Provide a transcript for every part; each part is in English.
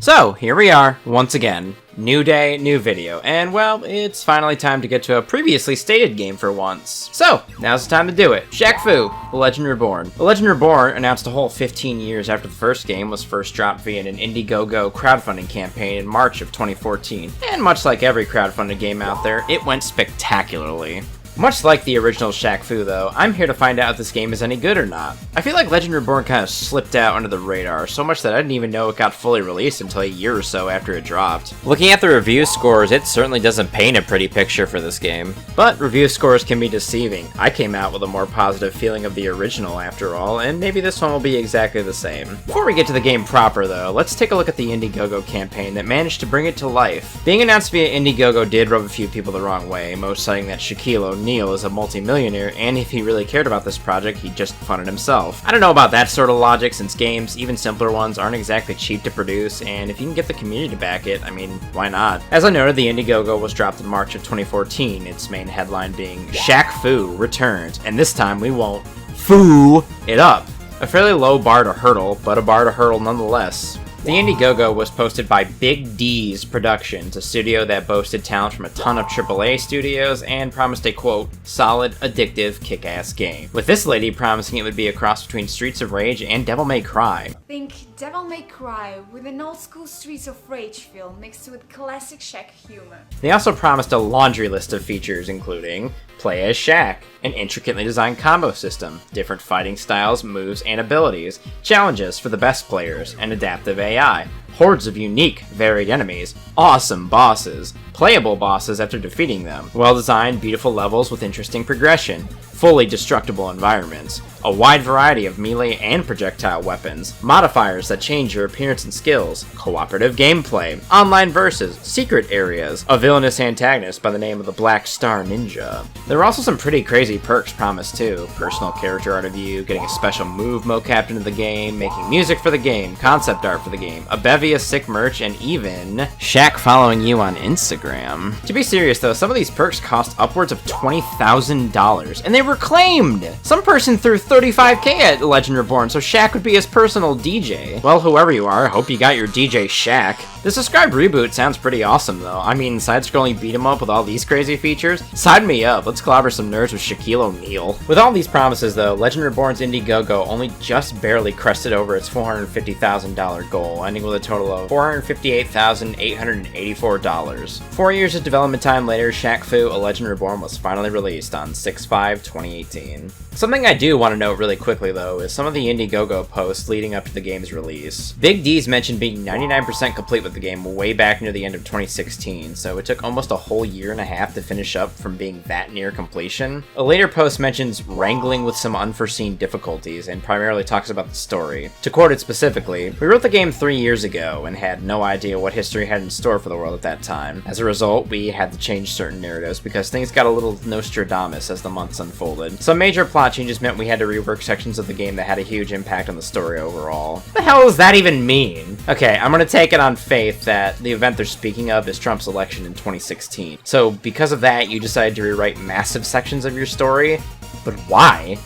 So, here we are, once again. New day, new video, and well, it's finally time to get to a previously stated game for once. So, now's the time to do it. Shaq Fu, The Legend Reborn. The Legend Reborn, announced a whole 15 years after the first game, was first dropped via an Indiegogo crowdfunding campaign in March of 2014. And much like every crowdfunded game out there, it went spectacularly. Much like the original Shaq Fu though, I'm here to find out if this game is any good or not. I feel like Legend Reborn kind of slipped out under the radar, so much that I didn't even know it got fully released until a year or so after it dropped. Looking at the review scores, it certainly doesn't paint a pretty picture for this game. But review scores can be deceiving. I came out with a more positive feeling of the original after all, and maybe this one will be exactly the same. Before we get to the game proper though, let's take a look at the Indiegogo campaign that managed to bring it to life. Being announced via Indiegogo did rub a few people the wrong way, most citing that Shaq Fu is a multi-millionaire, and if he really cared about this project, he'd just fund it himself. I don't know about that sort of logic, since games, even simpler ones, aren't exactly cheap to produce, and if you can get the community to back it, I mean, why not? As I noted, the Indiegogo was dropped in March of 2014, its main headline being, Shaq Fu returns, and this time we won't foo it up. A fairly low bar to hurdle, but a bar to hurdle nonetheless. The Indiegogo was posted by Big D's Productions, a studio that boasted talent from a ton of AAA studios and promised a, quote, solid, addictive, kick-ass game. With this lady promising it would be a cross between Streets of Rage and Devil May Cry. Think Devil May Cry with an old-school Streets of Rage feel mixed with classic Shaq humor. They also promised a laundry list of features including play as Shaq, an intricately designed combo system, different fighting styles, moves, and abilities, challenges for the best players, and adaptive AI, hordes of unique, varied enemies, awesome bosses, playable bosses after defeating them, well-designed, beautiful levels with interesting progression, fully destructible environments, a wide variety of melee and projectile weapons, modifiers that change your appearance and skills, cooperative gameplay, online verses, secret areas, a villainous antagonist by the name of the Black Star Ninja. There were also some pretty crazy perks promised too, personal character art of you, getting a special move mocapped into the game, making music for the game, concept art for the game, a bevy of sick merch, and even Shaq following you on Instagram. To be serious though, some of these perks cost upwards of $20,000, and they were claimed! Some person threw $35K at Legend Reborn, so Shaq would be his personal DJ. Well, whoever you are, I hope you got your DJ Shaq. The subscribed reboot sounds pretty awesome though. I mean, side-scrolling beat 'em up with all these crazy features? Sign me up, let's clobber some nerds with Shaq O'Neal. With all these promises though, Legend Reborn's Indiegogo only just barely crested over its $450,000 goal, ending with a total of $458,884. 4 years of development time later, Shaq Fu, A Legend Reborn was finally released on 6/5/2018. Something I do want to note really quickly though is some of the Indiegogo posts leading up to the game's release. Big D's mentioned being 99% complete with the game way back near the end of 2016, so it took almost a whole year and a half to finish up from being that near completion. A later post mentions wrangling with some unforeseen difficulties and primarily talks about the story. To quote it specifically, we wrote the game 3 years ago and had no idea what history had in store for the world at that time. As a result, we had to change certain narratives because things got a little Nostradamus as the months unfolded. Some major plot changes meant we had to rework sections of the game that had a huge impact on the story overall. What the hell does that even mean? Okay, I'm gonna take it on faith that the event they're speaking of is Trump's election in 2016. So because of that, you decided to rewrite massive sections of your story? But why?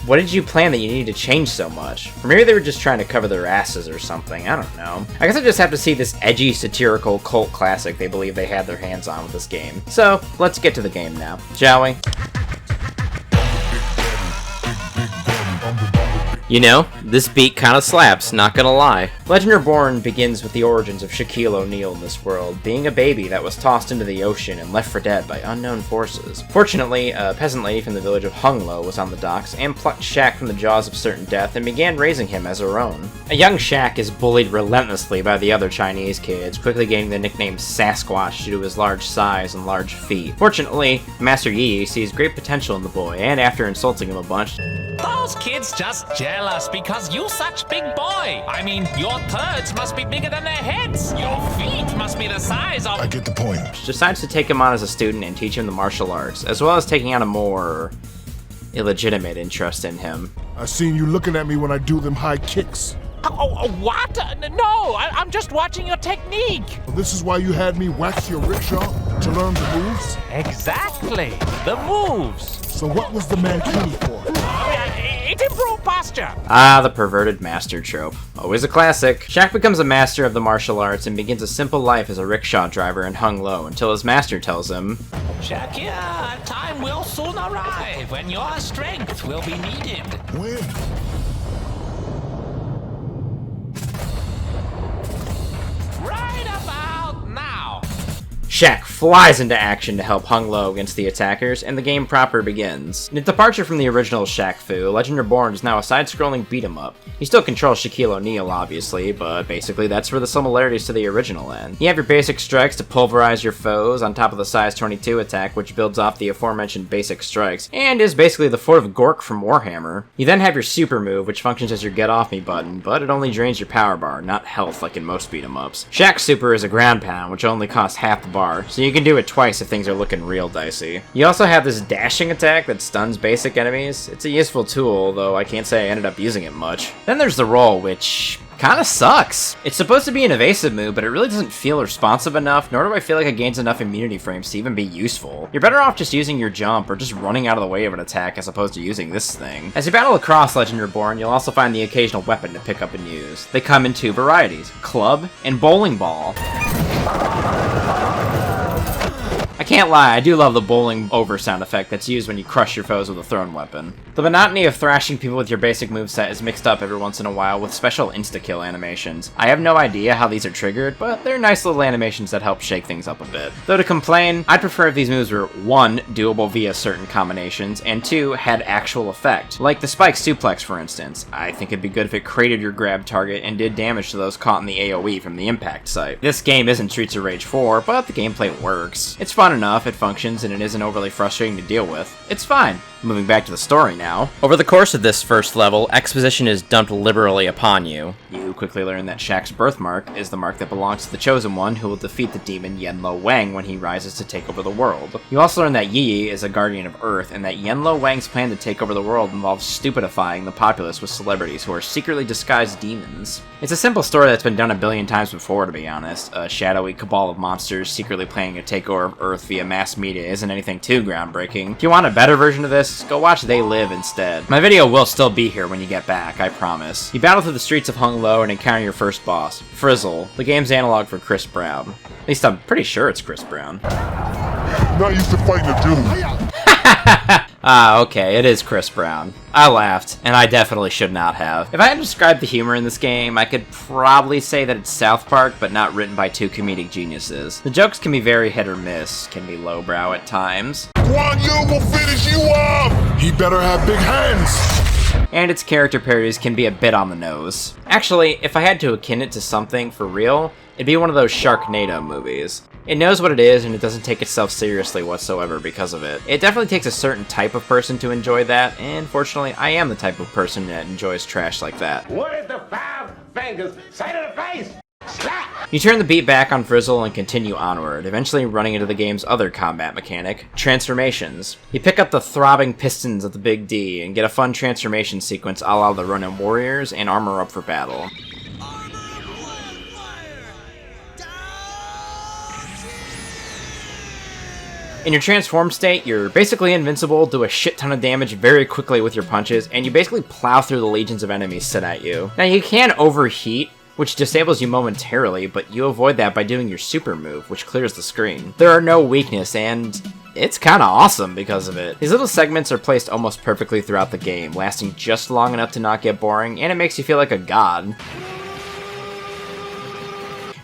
What did you plan that you needed to change so much? Or maybe they were just trying to cover their asses or something, I don't know. I guess I just have to see this edgy, satirical cult classic they believe they had their hands on with this game. So, let's get to the game now, shall we? You know, this beat kinda slaps, not gonna lie. Legend Reborn begins with the origins of Shaq O'Neal in this world, being a baby that was tossed into the ocean and left for dead by unknown forces. Fortunately, a peasant lady from the village of Hunglo was on the docks and plucked Shaq from the jaws of certain death and began raising him as her own. A young Shaq is bullied relentlessly by the other Chinese kids, quickly gaining the nickname Sasquatch due to his large size and large feet. Fortunately, Master Yi sees great potential in the boy, and after insulting him a bunch, those kids just jealous because you such big boy. I mean, your turds must be bigger than their heads. Your feet must be the size of... I get the point. Decides to take him on as a student and teach him the martial arts, as well as taking on a more illegitimate interest in him. I seen you looking at me when I do them high kicks. What? No, I'm just watching your technique. Well, this is why you had me wax your rickshaw to learn the moves? Exactly, the moves. So what was the mankini for? It improved past posture. Ah, the perverted master trope. Always a classic. Shaq becomes a master of the martial arts and begins a simple life as a rickshaw driver in Hung Lo until his master tells him, Shaq here, a time will soon arrive when your strength will be needed. When? Right about now. Shaq flies into action to help Hung Lo against the attackers, and the game proper begins. In a departure from the original Shaq Fu, Legend Reborn is now a side-scrolling beat-em-up. You still control Shaquille O'Neal, obviously, but basically that's where the similarities to the original end. You have your basic strikes to pulverize your foes, on top of the size 22 attack, which builds off the aforementioned basic strikes, and is basically the Fort of Gork from Warhammer. You then have your super move, which functions as your get off me button, but it only drains your power bar, not health like in most beat-em-ups. Shaq's super is a ground pound, which only costs half the bar, so you can do it twice if things are looking real dicey. You also have this dashing attack that stuns basic enemies. It's a useful tool, though I can't say I ended up using it much. Then there's the roll, which kinda sucks. It's supposed to be an evasive move, but it really doesn't feel responsive enough, nor do I feel like it gains enough immunity frames to even be useful. You're better off just using your jump, or just running out of the way of an attack as opposed to using this thing. As you battle across Legend Reborn, you'll also find the occasional weapon to pick up and use. They come in two varieties, club and bowling ball. I can't lie, I do love the bowling over sound effect that's used when you crush your foes with a thrown weapon. The monotony of thrashing people with your basic moveset is mixed up every once in a while with special insta-kill animations. I have no idea how these are triggered, but they're nice little animations that help shake things up a bit. Though to complain, I'd prefer if these moves were 1. Doable via certain combinations, and 2. Had actual effect. Like the spike suplex, for instance. I think it'd be good if it created your grab target and did damage to those caught in the AoE from the impact site. This game isn't Streets of Rage 4, but the gameplay works. It's fun enough, it functions, and it isn't overly frustrating to deal with. It's fine. Moving back to the story now. Over the course of this first level, exposition is dumped liberally upon you. You quickly learn that Shaq's birthmark is the mark that belongs to the Chosen One who will defeat the demon Yenlo Wang when he rises to take over the world. You also learn that Yi is a guardian of Earth, and that Yenlo Wang's plan to take over the world involves stupidifying the populace with celebrities who are secretly disguised demons. It's a simple story that's been done a billion times before, to be honest. A shadowy cabal of monsters secretly planning a takeover of Earth via mass media isn't anything too groundbreaking. If you want a better version of this, go watch They Live instead. My video will still be here when you get back, I promise. You battle through the streets of Hung Lo and encounter your first boss, Frizzle, the game's analog for Chris Brown. At least I'm pretty sure it's Chris Brown. Not used to fighting a dude. Ah, okay, it is Chris Brown. I laughed, and I definitely should not have. If I had to describe the humor in this game, I could probably say that it's South Park, but not written by two comedic geniuses. The jokes can be very hit or miss, can be lowbrow at times. Guan Yu will finish you off! He better have big hands! And its character parodies can be a bit on the nose. Actually, if I had to akin it to something for real, it'd be one of those Sharknado movies. It knows what it is, and it doesn't take itself seriously whatsoever because of it. It definitely takes a certain type of person to enjoy that, and fortunately, I am the type of person that enjoys trash like that. What is the 5 fingers say to the face? Slap! You turn the beat back on Frizzle and continue onward, eventually running into the game's other combat mechanic, transformations. You pick up the throbbing pistons of the Big D and get a fun transformation sequence a la the Ronin Warriors and armor up for battle. In your transformed state, you're basically invincible, do a shit ton of damage very quickly with your punches, and you basically plow through the legions of enemies set at you. Now you can overheat, which disables you momentarily, but you avoid that by doing your super move, which clears the screen. There are no weakness, and it's kinda awesome because of it. These little segments are placed almost perfectly throughout the game, lasting just long enough to not get boring, and it makes you feel like a god.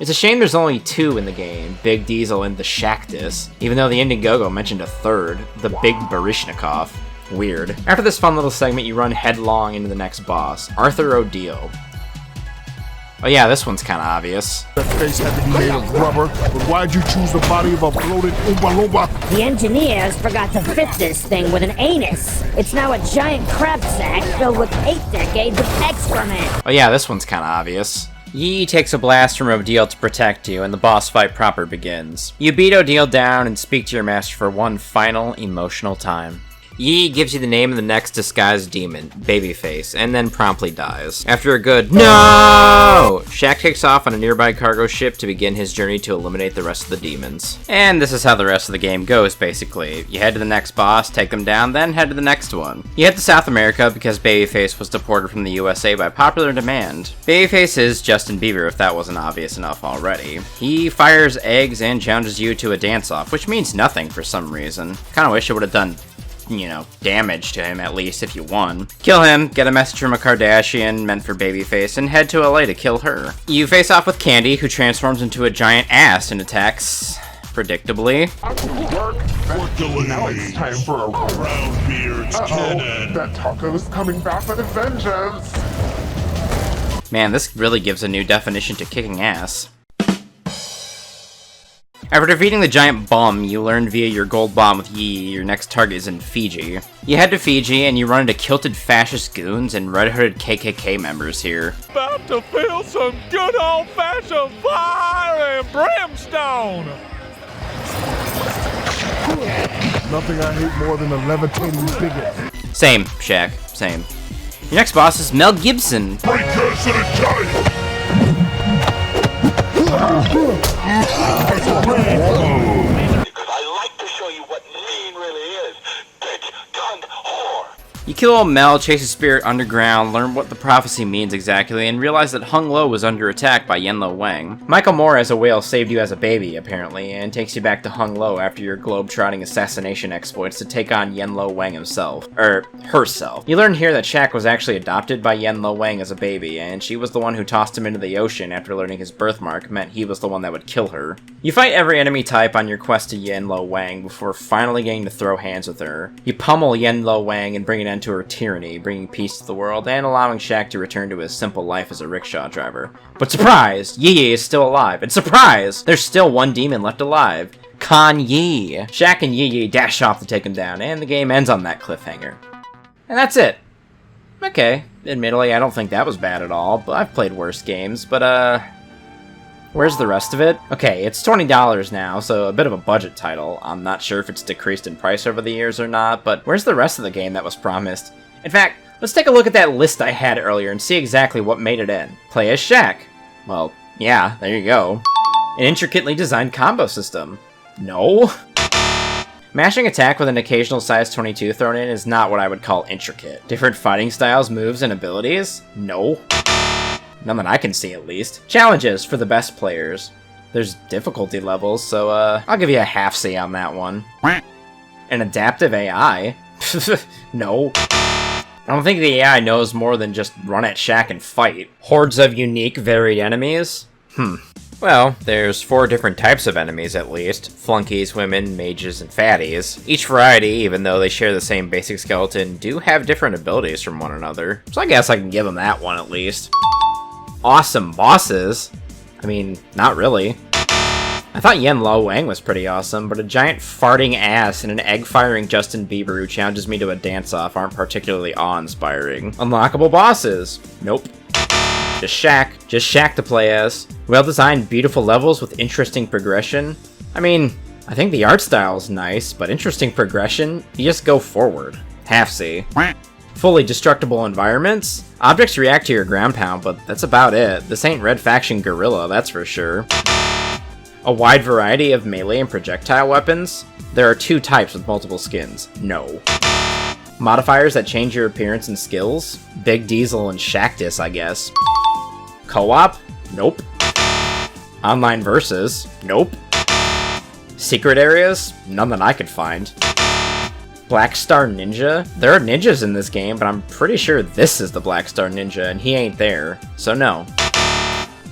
It's a shame there's only 2 in the game, Big Diesel and the Shaqtus, even though the Indiegogo mentioned a 3rd, the Big Baryshnikov. Weird. After this fun little segment, you run headlong into the next boss, Arthur O'Deal. Oh yeah, this one's kinda obvious. That face had to be made of rubber, but why'd you choose the body of a bloated Oompa Loompa? The engineers forgot to fit this thing with an anus. It's now a giant crab sack filled with 8 decades of excrement. Oh yeah, this one's kinda obvious. Yi takes a blast from O'Deal to protect you, and the boss fight proper begins. You beat O'Deal down and speak to your master for one final, emotional time. Yi gives you the name of the next disguised demon, Babyface, and then promptly dies. After a good NO! Shaq takes off on a nearby cargo ship to begin his journey to eliminate the rest of the demons. And this is how the rest of the game goes, basically. You head to the next boss, take them down, then head to the next one. You head to South America because Babyface was deported from the USA by popular demand. Babyface is Justin Bieber, if that wasn't obvious enough already. He fires eggs and challenges you to a dance-off, which means nothing for some reason. Kinda wish it would have done, you know, damage to him at least if you won. Kill him, get a message from a Kardashian meant for Babyface, and head to LA to kill her. You face off with Candy, who transforms into a giant ass and attacks, predictably. Now it's time for a Roundbeard's cannon. That taco's coming back with a vengeance. Man, this really gives a new definition to kicking ass. After defeating the giant bum, you learn via your gold bomb with Yi your next target is in Fiji. You head to Fiji and you run into kilted fascist goons and red-hooded KKK members here. About to feel some good old-fashioned fire and brimstone! Nothing I hate more than a levitating bigot. Same, Shaq, same. Your next boss is Mel Gibson. Breakers and a giant! Because I like to show you what mean really is. Bitch, cunt, whore. You kill old Mel, chase his spirit underground, learn what the prophecy means exactly, and realize that Hung Lo was under attack by Yenlo Wang. Michael Moore as a whale saved you as a baby, apparently, and takes you back to Hung Lo after your globe-trotting assassination exploits to take on Yenlo Wang himself. Herself. You learn here that Shaq was actually adopted by Yenlo Wang as a baby, and she was the one who tossed him into the ocean after learning his birthmark meant he was the one that would kill her. You fight every enemy type on your quest to Yenlo Wang before finally getting to throw hands with her. You pummel Yenlo Wang and bring it to her tyranny, bringing peace to the world and allowing Shaq to return to his simple life as a rickshaw driver. But surprise! Yi is still alive, and surprise! There's still one demon left alive. Kan Yi. Shaq and Yi dash off to take him down, and the game ends on that cliffhanger. And that's it. Okay, admittedly I don't think that was bad at all, but I've played worse games, but where's the rest of it? Okay, it's $20 now, so a bit of a budget title. I'm not sure if it's decreased in price over the years or not, but where's the rest of the game that was promised? In fact, let's take a look at that list I had earlier and see exactly what made it in. Play as Shaq. Well, yeah, there you go. An intricately designed combo system. No. Mashing attack with an occasional size 22 thrown in is not what I would call intricate. Different fighting styles, moves, and abilities? No. None that I can see, at least. Challenges for the best players. There's difficulty levels, so I'll give you a half C on that one. An adaptive AI? No. I don't think the AI knows more than just run at Shaq and fight. Hordes of unique, varied enemies? Well, there's 4 different types of enemies at least. Flunkies, women, mages, and fatties. Each variety, even though they share the same basic skeleton, do have different abilities from one another. So I guess I can give them that one at least. Awesome bosses? I mean, not really. I thought Yenlo Wang was pretty awesome, but a giant farting ass and an egg-firing Justin Bieber who challenges me to a dance-off aren't particularly awe-inspiring. Unlockable bosses? Nope. Just Shaq to play as. Well-designed, beautiful levels with interesting progression? I mean, I think the art style's nice, but interesting progression? You just go forward. Half C. Fully destructible environments? Objects react to your ground pound, but that's about it. This ain't Red Faction Guerrilla, that's for sure. A wide variety of melee and projectile weapons? There are 2 types with multiple skins. No. Modifiers that change your appearance and skills? Big Diesel and Shaqtus, I guess. Co-op? Nope. Online versus? Nope. Secret areas? None that I could find. Black Star Ninja? There are ninjas in this game, but I'm pretty sure this is the Black Star Ninja, and he ain't there, so no.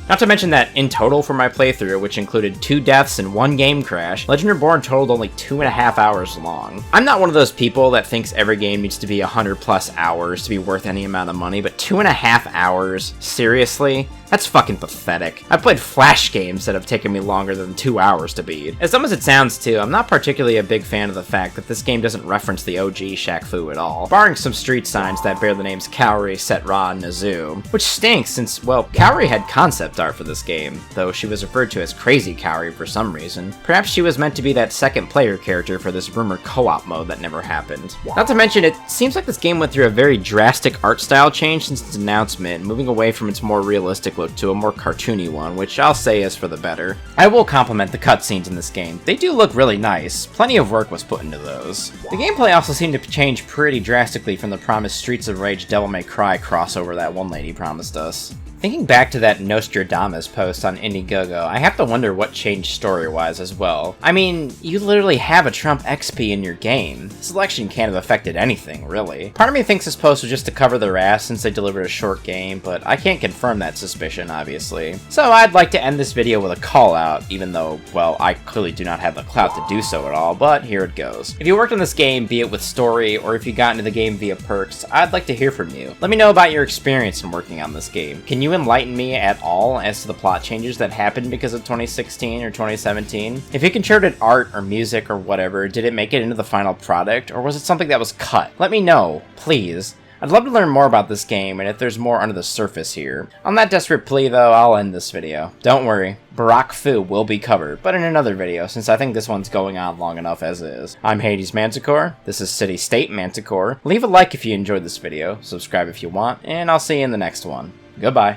Not to mention that, in total for my playthrough, which included 2 deaths and 1 game crash, Legend Reborn totaled only 2.5 hours long. I'm not one of those people that thinks every game needs to be 100+ hours to be worth any amount of money, but 2.5 hours? Seriously? That's fucking pathetic. I've played Flash games that have taken me longer than 2 hours to beat. As dumb as it sounds too, I'm not particularly a big fan of the fact that this game doesn't reference the OG Shaq Fu at all, barring some street signs that bear the names Kaori, Set Ra, and Nazoo. Which stinks since, well, Kaori had concept art for this game, though she was referred to as Crazy Kaori for some reason. Perhaps she was meant to be that second player character for this rumored co-op mode that never happened. Not to mention, it seems like this game went through a very drastic art style change since its announcement, moving away from its more realistic look to a more cartoony one, which I'll say is for the better. I will compliment the cutscenes in this game. They do look really nice. Plenty of work was put into those. The gameplay also seemed to change pretty drastically from the promised Streets of Rage Devil May Cry crossover that one lady promised us. Thinking back to that Nostradamus post on Indiegogo, I have to wonder what changed story-wise as well. I mean, you literally have a Trump XP in your game. This election can't have affected anything, really. Part of me thinks this post was just to cover their ass since they delivered a short game, but I can't confirm that suspicion, obviously. So I'd like to end this video with a call-out, even though, well, I clearly do not have the clout to do so at all, but here it goes. If you worked on this game, be it with story, or if you got into the game via perks, I'd like to hear from you. Let me know about your experience in working on this game. Can you enlighten me at all as to the plot changes that happened because of 2016 or 2017? If you contributed art or music or whatever, did it make it into the final product, or was it something that was cut? Let me know, please. I'd love to learn more about this game and if there's more under the surface here. On that desperate plea though, I'll end this video. Don't worry, Shaq Fu will be covered, but in another video, since I think this one's going on long enough as is. I'm Hades Manticore, this is City State Manticore. Leave a like if you enjoyed this video, subscribe if you want, and I'll see you in the next one. Goodbye.